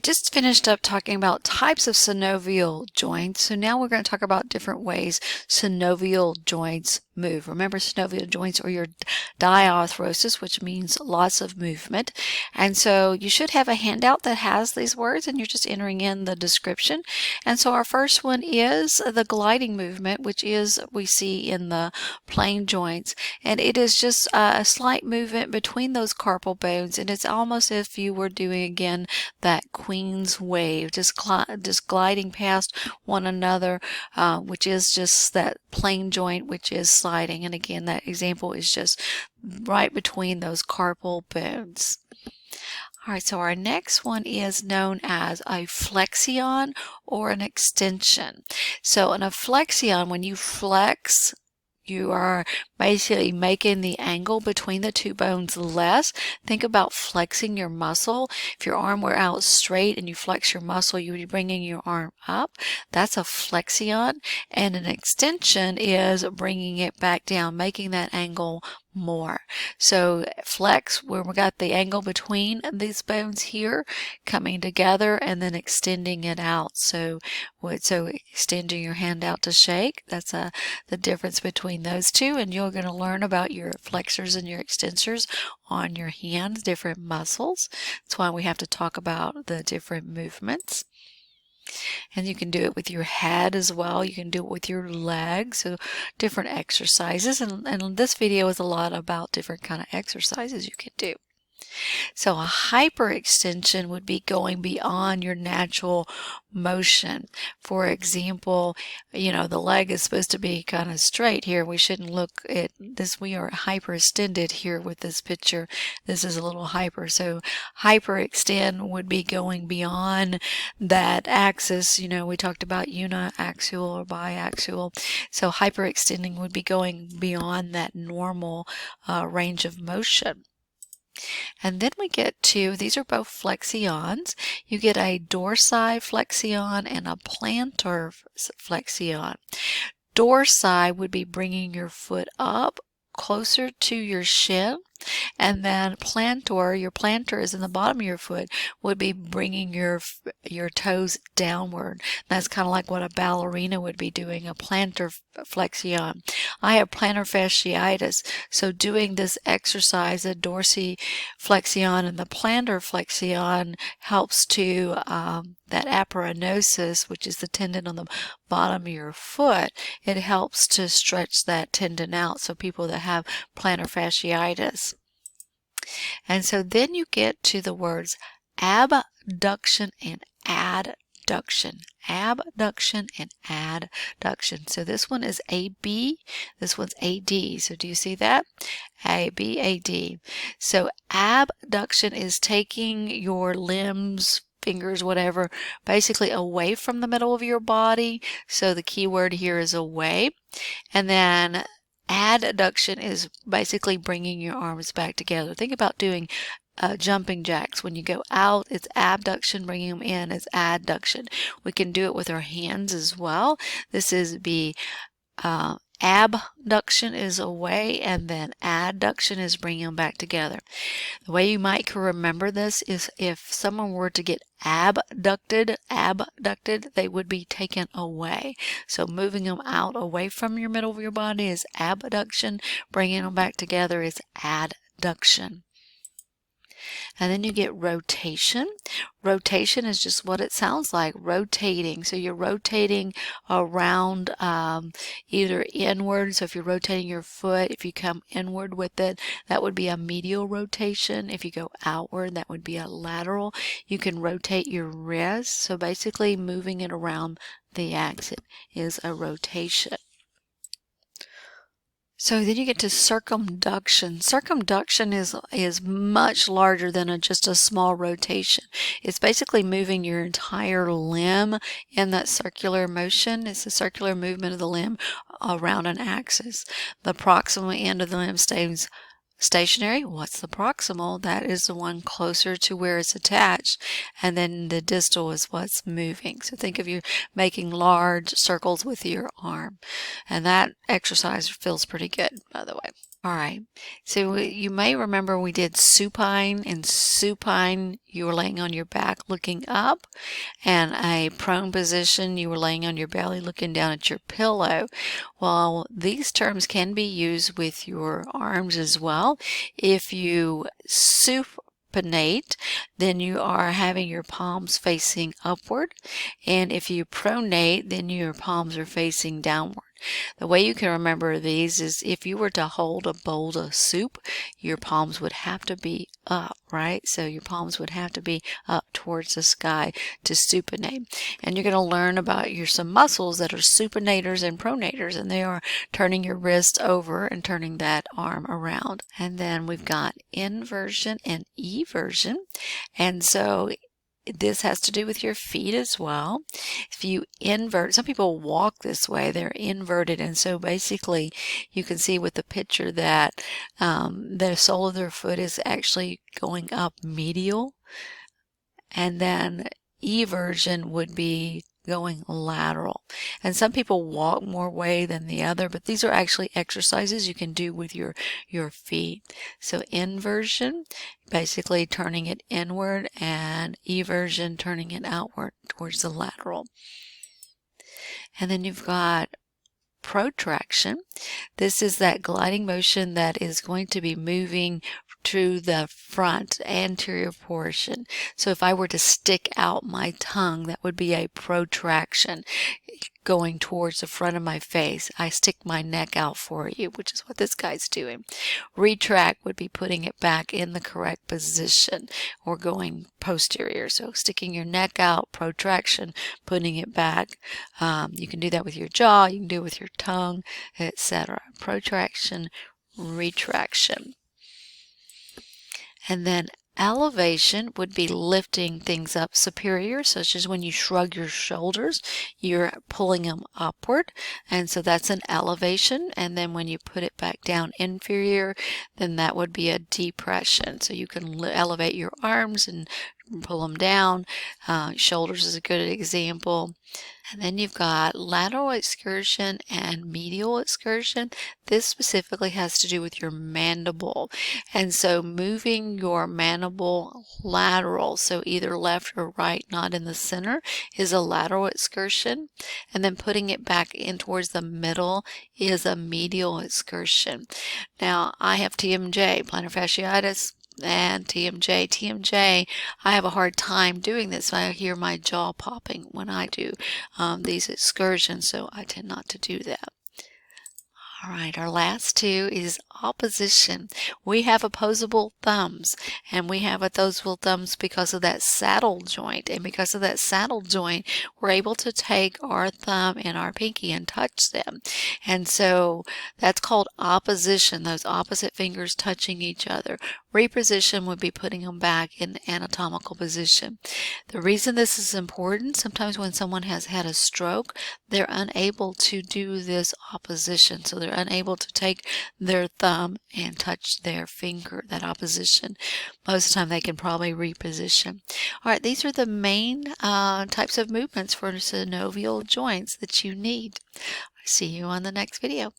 just finished up talking about types of synovial joints. So now we're going to talk about different ways synovial joints move. Remember, synovial joints are your diarthrosis, which means lots of movement. And so you should have a handout that has these words, and you're just entering in the description. And so our first one is the gliding movement, which is we see in the plane joints. And it is just a slight movement between those carpal bones, and it's almost if you were doing again that queen's wave, just gliding past one another, which is just that plane joint, which is sliding. And again, that example is just right between those carpal bones. All right, so our next one is known as a flexion or an extension. So a flexion, when you flex, you are basically making the angle between the two bones less. Think about flexing your muscle. If your arm were out straight and you flex your muscle, you would be bringing your arm up. That's a flexion. And an extension is bringing it back down, making that angle more. So flex, where we got the angle between these bones here coming together, and then extending it out. So extending your hand out to shake, that's the difference between those two. And you're going to learn about your flexors and your extensors on your hands, different muscles. That's why we have to talk about the different movements. And you can do it with your head as well. You can do it with your legs, so different exercises. And this video is a lot about different kind of exercises you can do. So a hyperextension would be going beyond your natural motion. For example, the leg is supposed to be kind of straight here. We shouldn't look at this. We are hyperextended here with this picture. This is a little hyper. So hyperextend would be going beyond that axis. We talked about uniaxial or biaxial. So hyperextending would be going beyond that normal range of motion. And then we get to, these are both flexions. You get a dorsiflexion and a plantar flexion. Dorsi would be bringing your foot up closer to your shin, and then plantar, your plantar is in the bottom of your foot, would be bringing your toes downward. That's kind of like what a ballerina would be doing, a plantar flexion. I have plantar fasciitis, so doing this exercise, the dorsiflexion and the plantar flexion, helps to that aponeurosis, which is the tendon on the bottom of your foot. It helps to stretch that tendon out, so people that have plantar fasciitis. And so then you get to the words abduction and adduction. Abduction and adduction. So this one is AB, this one's AD. So do you see that? AB, AD. So abduction is taking your limbs, fingers, whatever, basically away from the middle of your body. So the key word here is away. And then adduction is basically bringing your arms back together. Think about doing jumping jacks. When you go out, it's abduction. Bringing them in is adduction. We can do it with our hands as well. This is abduction is away, and then adduction is bringing them back together. The way you might remember this is if someone were to get abducted, they would be taken away. So moving them out away from your middle of your body is abduction. Bringing them back together is adduction. And then you get rotation. Rotation is just what it sounds like, rotating. So you're rotating around either inward. So if you're rotating your foot, if you come inward with it, that would be a medial rotation. If you go outward, that would be a lateral. You can rotate your wrist. So basically moving it around the axis is a rotation. So then you get to circumduction. Circumduction is much larger than just a small rotation. It's basically moving your entire limb in that circular motion. It's a circular movement of the limb around an axis. The proximal end of the limb stays stationary. What's the proximal? That is the one closer to where it's attached, and then the distal is what's moving. So think of you making large circles with your arm, and that exercise feels pretty good, by the way. All right, so you may remember we did supine. In supine, you were laying on your back looking up, and a prone position, you were laying on your belly looking down at your pillow. Well, these terms can be used with your arms as well. If you supinate, then you are having your palms facing upward, and if you pronate, then your palms are facing downward. The way you can remember these is if you were to hold a bowl of soup, your palms would have to be up, right? So your palms would have to be up towards the sky to supinate. And you're going to learn about some muscles that are supinators and pronators, and they are turning your wrist over and turning that arm around. And then we've got inversion and eversion. And so this has to do with your feet as well. If you invert, some people walk this way, they're inverted. And so basically you can see with the picture that the sole of their foot is actually going up medial. And then eversion would be going lateral. And some people walk more way than the other, but these are actually exercises you can do with your feet. So inversion, basically turning it inward, and eversion, turning it outward towards the lateral. And then you've got protraction. This is that gliding motion that is going to be moving to the front anterior portion. So if I were to stick out my tongue, that would be a protraction going towards the front of my face. I stick my neck out for you, which is what this guy's doing. Retract would be putting it back in the correct position or going posterior. So sticking your neck out, protraction, putting it back. You can do that with your jaw, you can do it with your tongue, etc. Protraction, retraction. And then elevation would be lifting things up superior, such as when you shrug your shoulders, you're pulling them upward. And so that's an elevation. And then when you put it back down inferior, then that would be a depression. So you can elevate your arms and pull them down. Shoulders is a good example. And then you've got lateral excursion and medial excursion. This specifically has to do with your mandible. And so moving your mandible lateral, so either left or right, not in the center, is a lateral excursion. And then putting it back in towards the middle is a medial excursion. Now, I have TMJ, plantar fasciitis, and TMJ, I have a hard time doing this. I hear my jaw popping when I do these excursions, so I tend not to do that. All right, our last two is opposition. We have opposable thumbs, and we have opposable thumbs because of that saddle joint. And because of that saddle joint, we're able to take our thumb and our pinky and touch them. And so that's called opposition, those opposite fingers touching each other. Reposition would be putting them back in anatomical position. The reason this is important, sometimes when someone has had a stroke, they're unable to do this opposition. So they're unable to take their thumb and touch their finger, that opposition. Most of the time they can probably reposition. All right, these are the main types of movements for synovial joints that you need. See you on the next video.